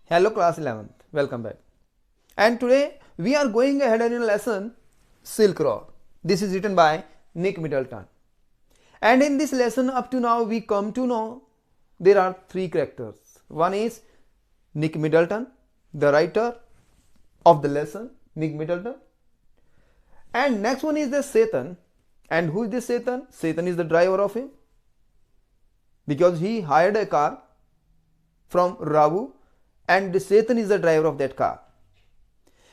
Hello class 11th, welcome back. And today we are going ahead in a lesson Silk Road. This is written by Nick Middleton. And in this lesson up to now we come to know there are three characters. One is Nick Middleton, the writer of the lesson, Nick Middleton. And next one is the Satan. And who is this Satan? Satan is the driver of him because he hired a car from Ravu and Satan is the driver of that car.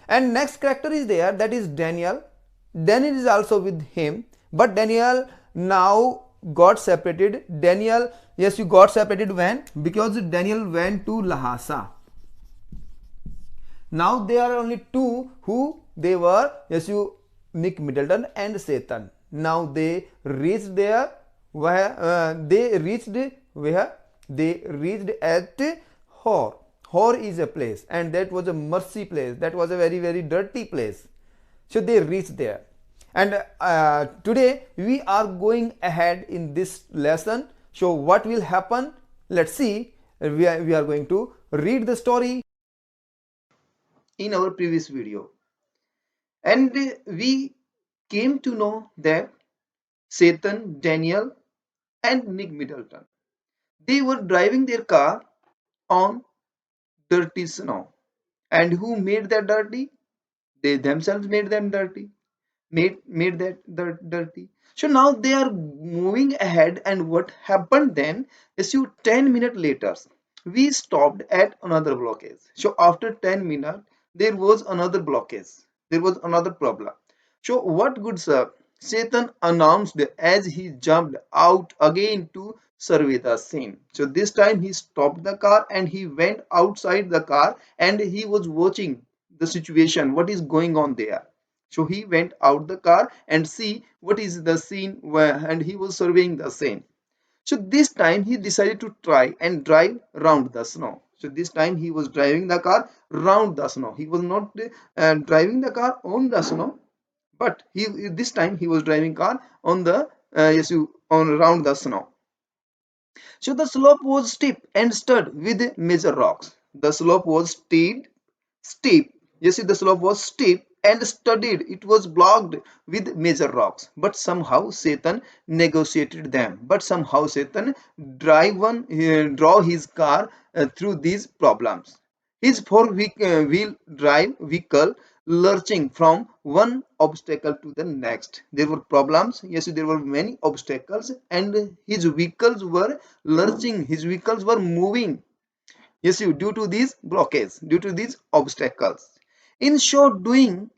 And next character is there, that is Daniel. Daniel is also with him, but Daniel now got separated. Daniel, yes, you got separated when? Because Daniel went to Lhasa. Now there are only two who they were, yes, you Nick Middleton and Satan. Now they reached there where they reached at Hor. Hor is a place, and that was a mercy place. That was a very dirty place. So they reached there. And today we are going ahead in this lesson. So what will happen? Let's see. We are going to read the story in our previous video. And we came to know that Satan, Daniel, and Nick Middleton, they were driving their car on dirty snow. And who made that dirty? They themselves made them dirty. Made that dirty. So now they are moving ahead, and what happened then is 10 minutes later we stopped at another blockage. So after 10 minutes there was another blockage. There was another problem. So what good sir? Satan announced as he jumped out again to survey the scene. So this time he stopped the car and he went outside the car and he was watching the situation, what is going on there. So he went out the car and see what is the scene where, and he was surveying the scene. So this time he decided to try and drive round the snow. So this time he was driving the car round the snow. He was not driving the car on the snow, but this time he was driving car on the on around the snow. So the slope was steep and studded with major rocks. The slope was steep. You see, the slope was steep and studded. It was blocked with major rocks. But somehow Satan negotiated them. But somehow Satan draw his car through these problems. His four-wheel drive vehicle lurching from one obstacle to the next. There were problems. Yes, there were many obstacles, and his vehicles were lurching. His vehicles were moving. Yes, due to these blockades, due to these obstacles. In short doing,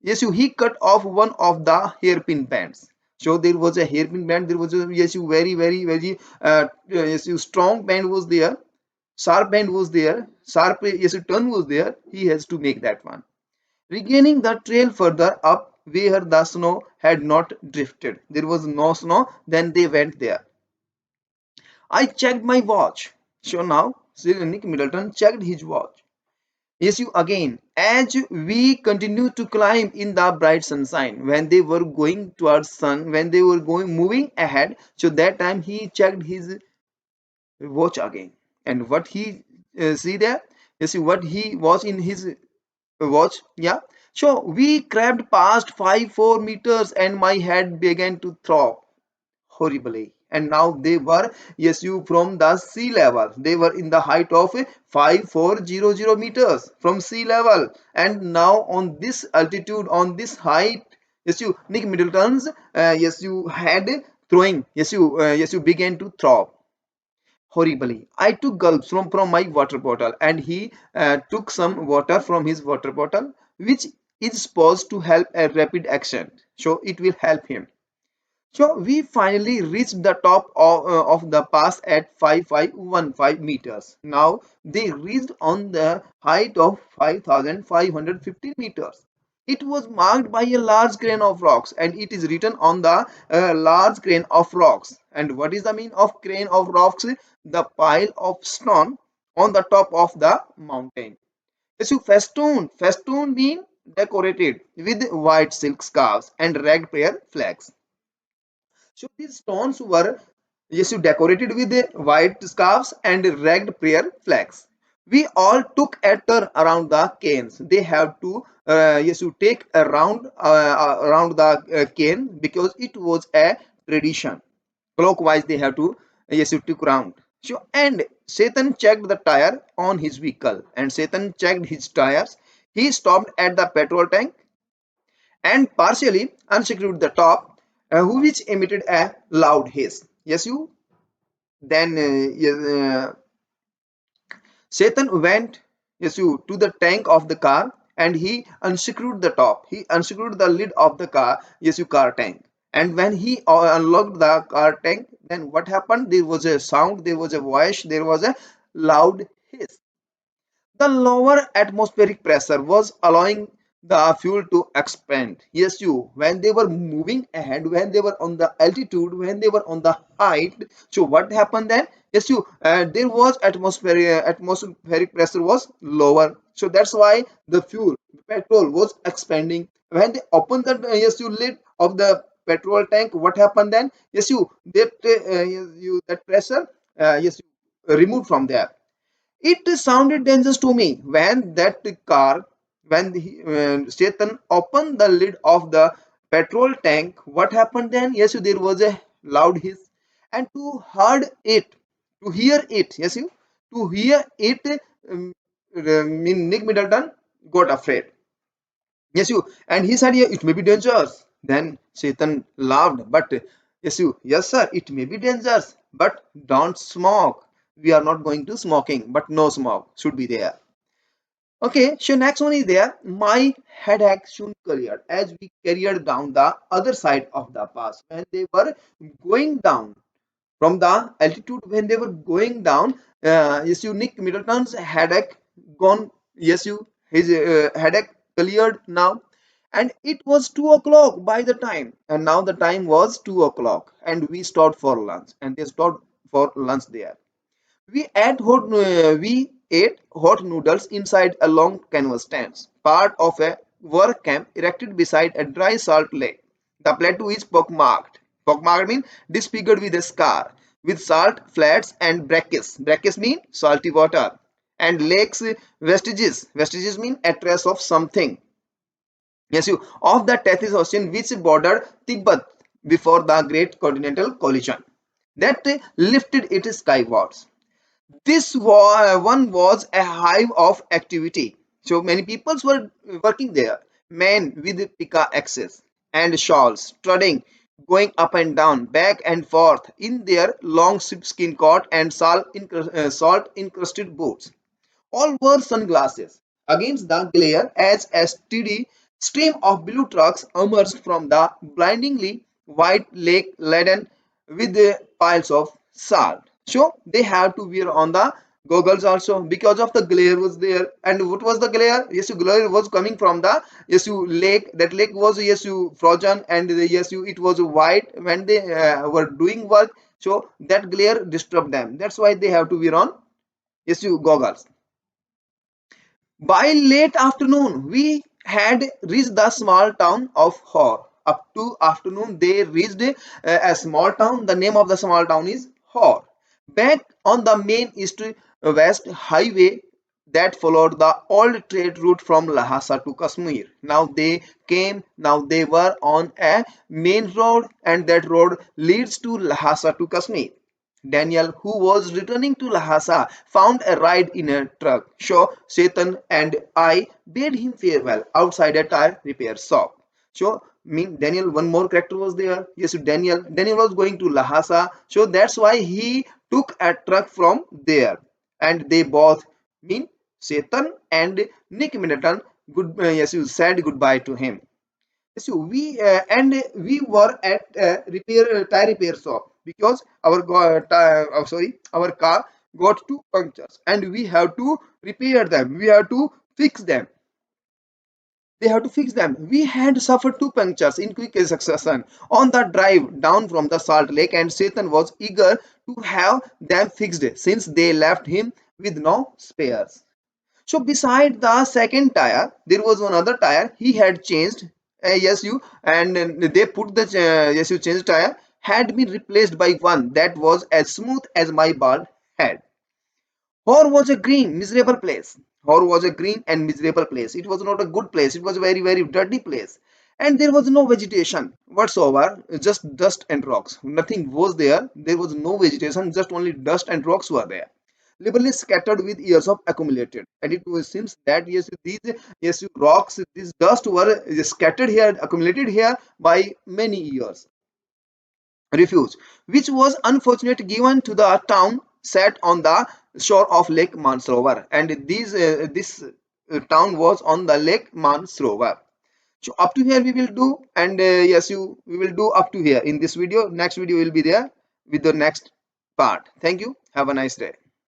yes, he cut off one of the hairpin bands. So there was a hairpin band. There was a very strong band was there. Sharp band was there. Sharp turn was there. He has to make that one. Regaining the trail further up where the snow had not drifted. There was no snow. Then they went there. I checked my watch. So now Nick Middleton checked his watch. Yes, again, as we continue to climb in the bright sunshine, when they were going towards sun, when they were moving ahead, so that time he checked his watch again. And what he see there? You see what he was in his watch? Yeah. So we crept past 4 meters and my head began to throb horribly. And now they were, yes, from the sea level. They were in the height of 5400 meters from sea level. And now on this altitude, on this height, yes, Nick Middleton's, had throwing, you began to throb horribly. I took gulps from my water bottle, and he took some water from his water bottle, which is supposed to help a rapid action. So it will help him. So we finally reached the top of the pass at 5515 meters. Now they reached on the height of 5550 meters. It was marked by a large grain of rocks, and it is written on the large grain of rocks. And what is the mean of grain of rocks? The pile of stone on the top of the mountain. So festoon. Festoon mean decorated with white silk scarves and red prayer flags. So these stones were, yes, decorated with white scarves and ragged prayer flags. We all took a turn around the canes. They have to yes, you take around the cane because it was a tradition. Clockwise they have to yes, you took round. So and Satan checked the tire on his vehicle, and Satan checked his tires. He stopped at the petrol tank and partially unscrewed the top, which emitted a loud hiss. Yes, you then yes, Satan went, yes, you to the tank of the car and he unscrewed the top. He unscrewed the lid of the car, yes, you car tank. And when he unlocked the car tank, then what happened? There was a sound, there was a voice, there was a loud hiss. The lower atmospheric pressure was allowing the fuel to expand. Yes, you when they were moving ahead, when they were on the altitude, when they were on the height. So what happened then? Yes, you there was atmospheric pressure was lower. So that's why the fuel, petrol was expanding. When they opened the yes, you lid of the petrol tank, what happened then? Yes, you that yes, you that pressure yes you removed from there. It sounded dangerous to me when that car, when Satan opened the lid of the petrol tank. What happened then? Yes, there was a loud hiss, and to hear it, yes, to hear it, Nick Middleton got afraid. Yes, and he said, yeah, it may be dangerous. Then Satan laughed, but yes, sir, it may be dangerous, but don't smoke. We are not going to smoking, but no smoke should be there. Okay, so next one is there. My headache soon cleared as we carried down the other side of the pass. When they were going down from the altitude, when they were going down, Nick Middleton's headache gone. His headache cleared now, and it was 2 o'clock by the time, and now the time was 2 o'clock, and we stopped for lunch, and they stopped for lunch there. We ate hot noodles inside a long canvas tent, part of a work camp erected beside a dry salt lake. The plateau is pockmarked. Pockmarked means disfigured with a scar, with salt flats and brackets. Brackets mean salty water. And lakes vestiges. Vestiges mean a trace of something. Yes, you of the Tethys Ocean which bordered Tibet before the Great Continental Collision that lifted it skywards. One was a hive of activity. So many people were working there. Men with pickaxes and shawls, strutting, going up and down, back and forth in their long sheepskin coat and salt encrusted boots. All wore sunglasses. Against the glare, as a steady stream of blue trucks emerged from the blindingly white lake laden with the piles of salt. So they have to wear on the goggles also because of the glare was there. And what was the glare? Yes, glare was coming from the lake. That lake was frozen, and it was white when they were doing work. So that glare disturbed them. That's why they have to wear on goggles. By late afternoon, we had reached the small town of Hor. Up to afternoon, they reached a small town. The name of the small town is Hor. Back on the main east-west highway that followed the old trade route from Lhasa to Kashmir. Now they were on a main road, and that road leads to Lhasa to Kashmir. Daniel, who was returning to Lhasa, found a ride in a truck. So Satan and I bade him farewell outside a tire repair shop. So Daniel, one more character was there. Yes, Daniel. Daniel was going to Lhasa, so that's why he took a truck from there, and they both mean Satan and Nick Middleton. You said goodbye to him. So we were at a tire repair shop because our car got two punctures and we have to repair them. We have to fix them. They have to fix them. We had suffered two punctures in quick succession on the drive down from the Salt Lake, and Satan was eager to have them fixed since they left him with no spares. So beside the second tire, there was one other tire he had changed. And they put the changed tire had been replaced by one that was as smooth as my bald head. Hor was a green, miserable place. Hor was a green and miserable place. It was not a good place. It was a very, very dirty place. And there was no vegetation whatsoever, just dust and rocks. Nothing was there. There was no vegetation, just only dust and rocks were there. Liberally scattered with years of accumulated. And it was, seems that yes, these yes rocks, this dust were scattered here, accumulated here by many years. Refuge, which was unfortunately given to the town set on the shore of Lake Mansarovar, and this town was on the Lake Mansarovar. So up to here we will do, and yes, you we will do up to here in this video. Next video will be there with the next part. Thank you. Have a nice day.